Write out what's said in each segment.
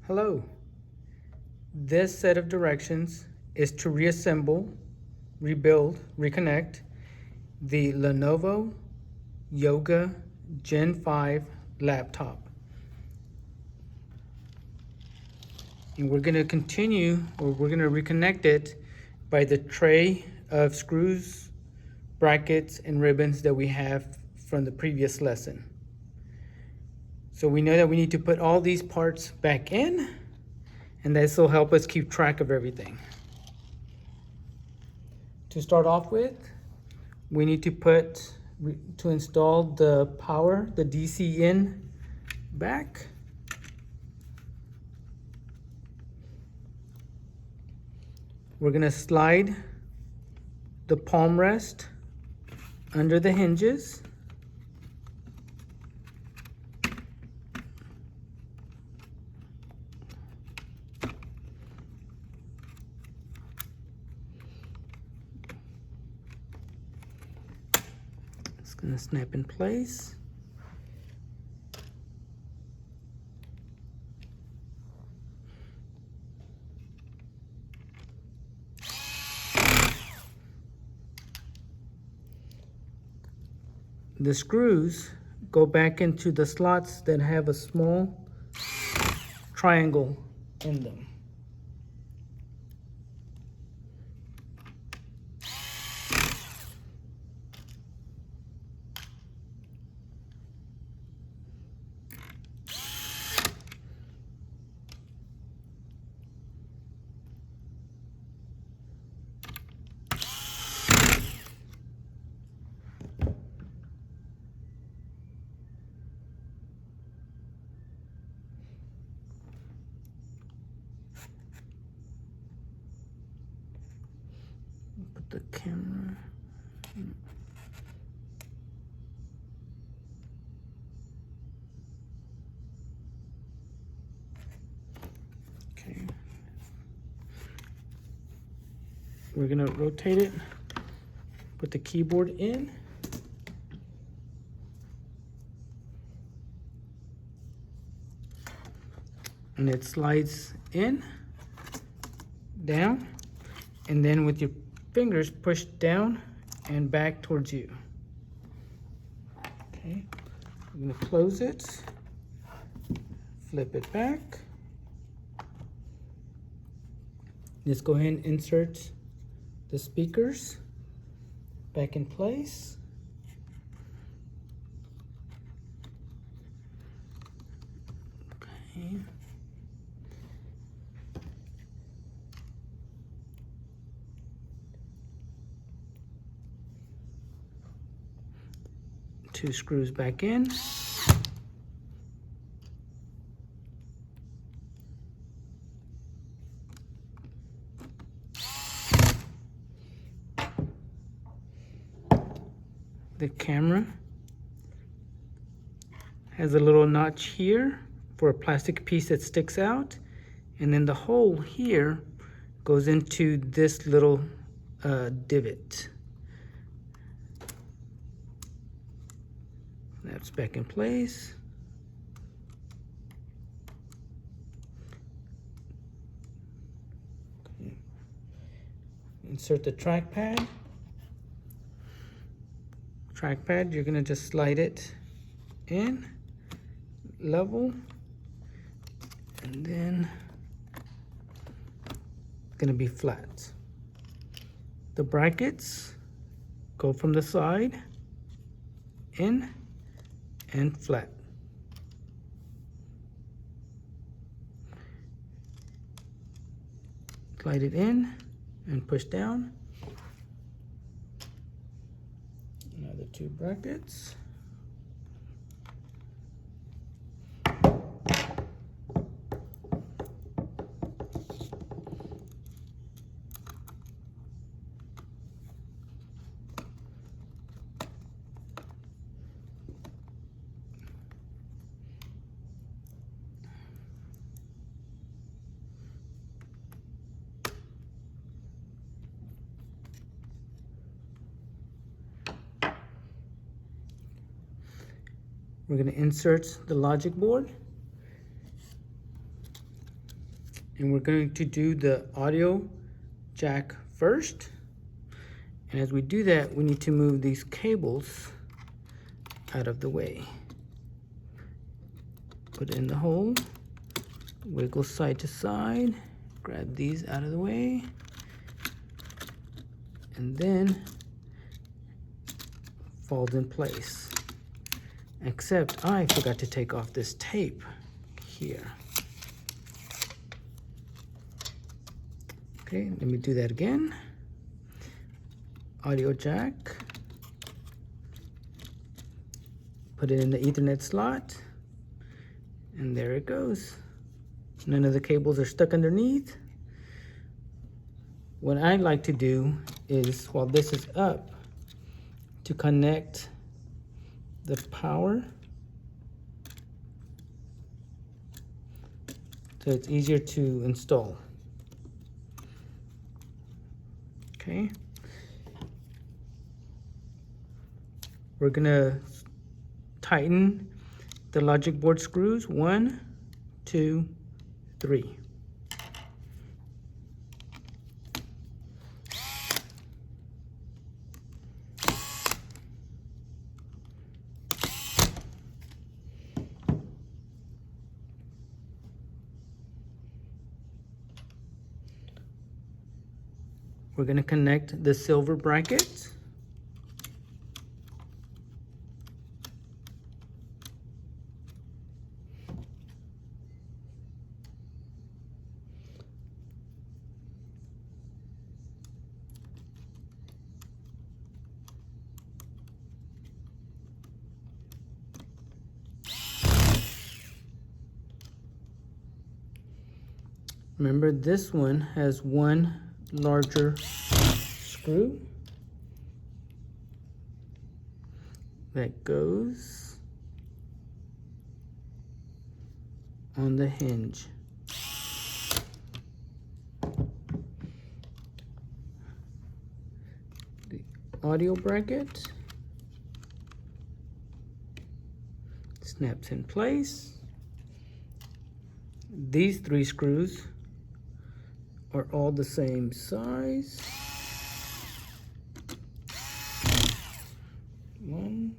Hello. This set of directions is to reassemble, rebuild, reconnect the Lenovo Yoga Gen 5 laptop. And we're going to continue, or we're going to reconnect it by the tray of screws, brackets, and ribbons that we have from the previous lesson. So we know that we need to put all these parts back in, and this will help us keep track of everything. To start off with, we need to install the power, the DC in back. We're going to slide the palm rest under the hinges. It's going to snap in place. The screws go back into the slots that have a small triangle in them. Put the camera. Okay. We're gonna rotate it, put the keyboard in. And it slides in, down, and then with your fingers push down and back towards you. Okay, I'm gonna close it, flip it back. Let's go ahead and insert the speakers back in place. Okay. Two screws back in. The camera has a little notch here for a plastic piece that sticks out, and then the hole here goes into this little divot. Snaps back in place. Okay. Insert the trackpad. Trackpad, you're gonna just slide it in, level, and then it's gonna be flat. The brackets go from the side, in, and flat. Slide it in and push down. Another two brackets. We're going to insert the logic board. And we're going to do the audio jack first. And as we do that, we need to move these cables out of the way. Put it in the hole, wiggle side to side, grab these out of the way, and then falls in place. Except I forgot to take off this tape here. Okay, let me do that again. Audio jack. Put it in the Ethernet slot. And there it goes. None of the cables are stuck underneath. What I like to do is, while this is up, to connect the power so it's easier to install. Okay. We're gonna tighten the logic board screws. 1, 2, 3. We're going to connect the silver bracket. Remember, this one has one larger screw that goes on the hinge. The audio bracket snaps in place. These 3 screws are all the same size. 1,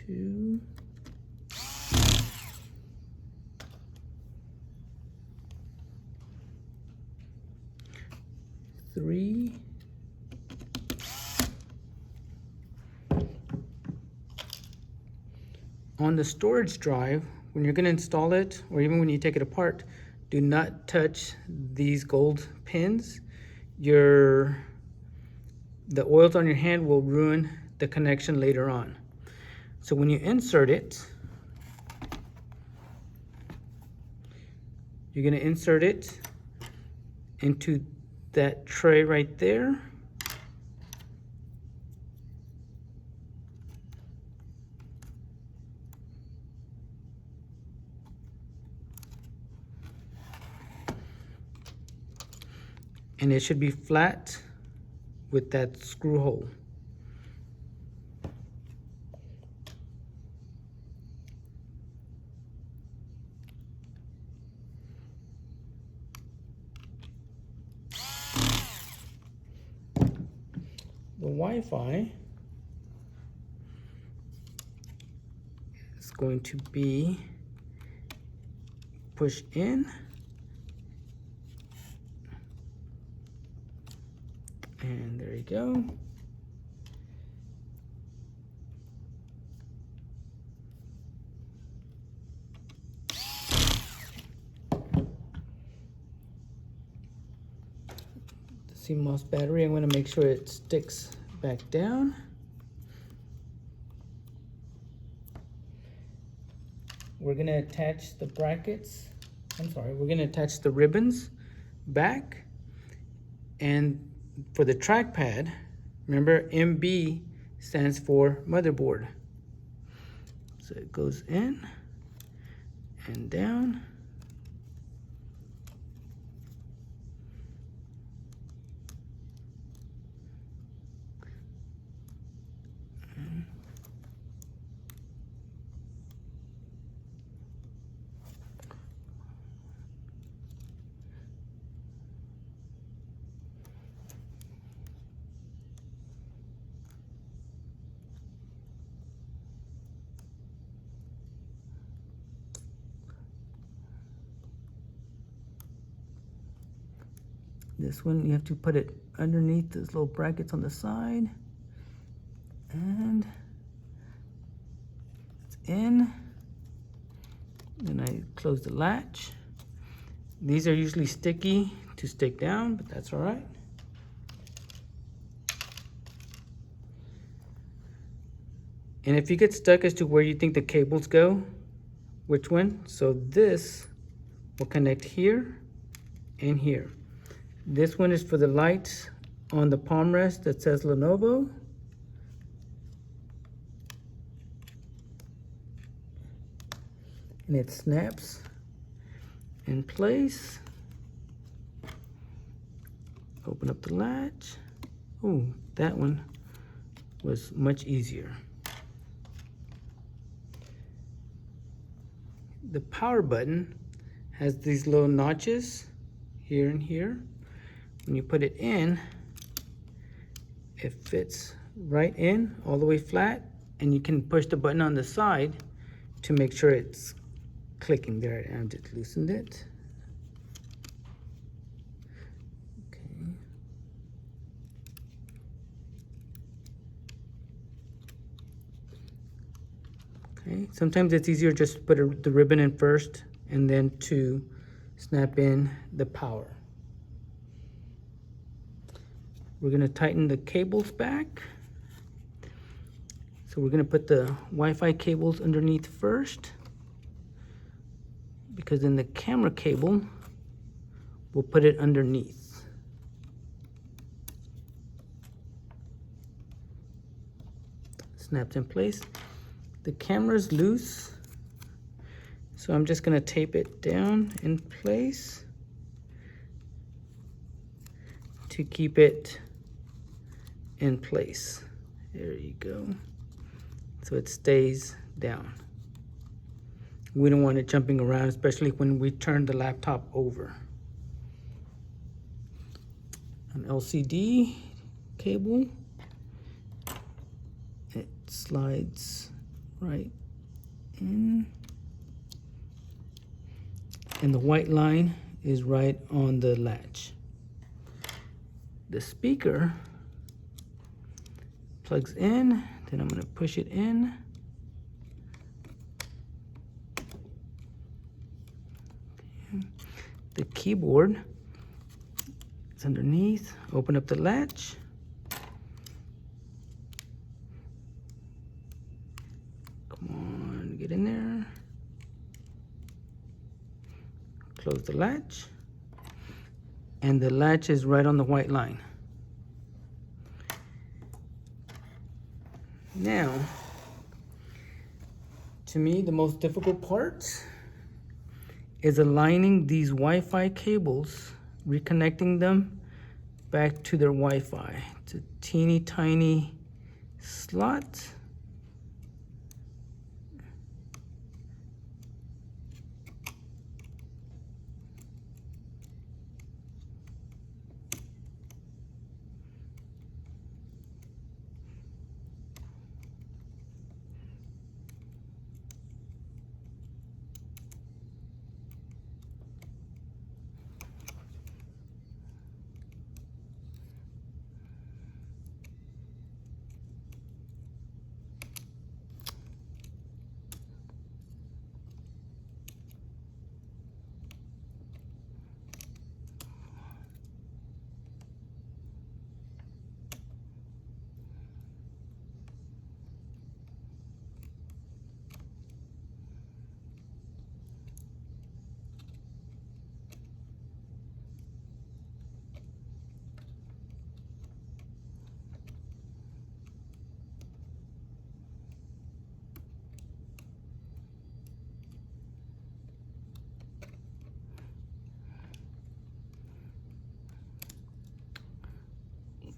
2, 3, on the storage drive. When you're going to install it, or even when you take it apart, do not touch these gold pins. The oils on your hand will ruin the connection later on. So when you insert it, you're going to insert it into that tray right there. And it should be flat with that screw hole. The Wi-Fi is going to be pushed in and there you go. The CMOS battery, I'm going to make sure it sticks back down. We're going to attach the brackets, we're going to attach the ribbons back. And for the trackpad, remember MB stands for motherboard. So it goes in and down. This one, you have to put it underneath those little brackets on the side. And it's in. Then I close the latch. These are usually sticky to stick down, but that's all right. And if you get stuck as to where you think the cables go, which one? So this will connect here and here. This one is for the lights on the palm rest that says Lenovo. And it snaps in place. Open up the latch. Oh, that one was much easier. The power button has these little notches here and here. When you put it in, it fits right in, all the way flat, and you can push the button on the side to make sure it's clicking. There I am, just loosened it. Okay. Okay, sometimes it's easier just to put the ribbon in first and then to snap in the power. We're gonna tighten the cables back. So we're gonna put the Wi-Fi cables underneath first, because then the camera cable, we'll put it underneath. Snaps in place. The camera's loose, so I'm just gonna tape it down in place to keep it in place. There you go. So it stays down. We don't want it jumping around, especially when we turn the laptop over. An LCD cable. It slides right in. And the white line is right on the latch. The speaker plugs in, then I'm gonna push it in. Okay. The keyboard is underneath. Open up the latch. Come on, get in there. Close the latch. And the latch is right on the white line. Now, to me, the most difficult part is aligning these Wi-Fi cables, reconnecting them back to their Wi-Fi. It's a teeny tiny slot.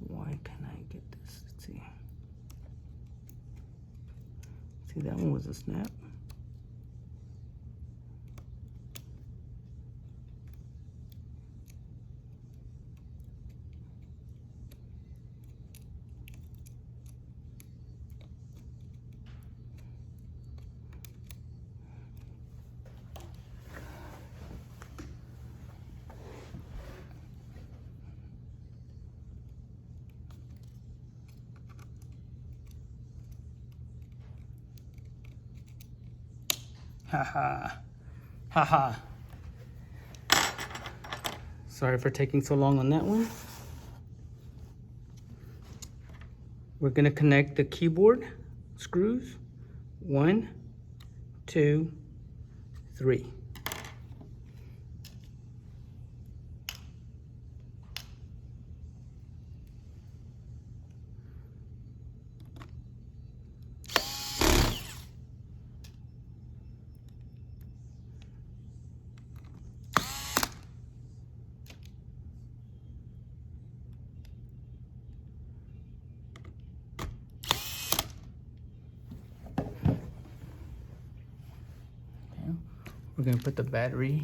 Why can't I get this? Let's see. See, that one was a snap. Haha. Haha. Sorry for taking so long on that one. We're going to connect the keyboard screws. 1, 2, 3. We're going to put the battery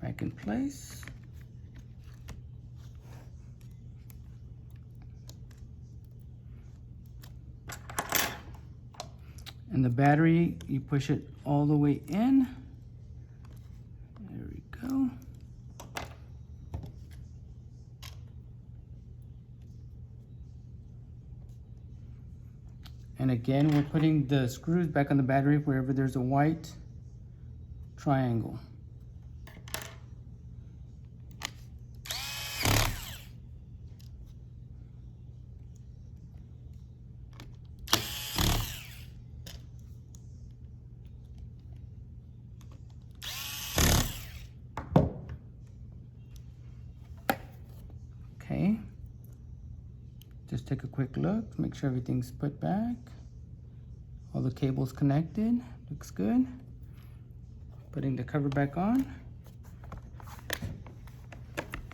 back in place. And the battery, you push it all the way in. There we go. And again, we're putting the screws back on the battery wherever there's a white triangle. Okay. Just take a quick look, make sure everything's put back. All the cables connected, looks good. Putting the cover back on.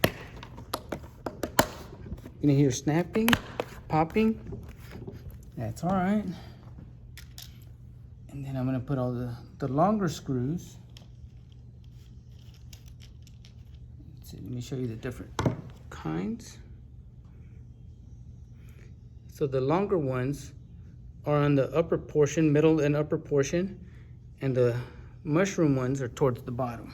You're gonna hear snapping, popping. That's all right. And then I'm gonna put all the longer screws. Let's see, let me show you the different kinds. So the longer ones are on the upper portion, middle and upper portion, and the mushroom ones are towards the bottom.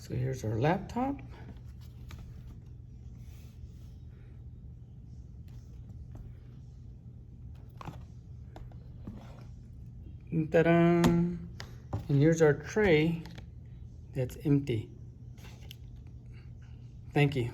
So here's our laptop. Ta-da! And here's our tray that's empty. Thank you.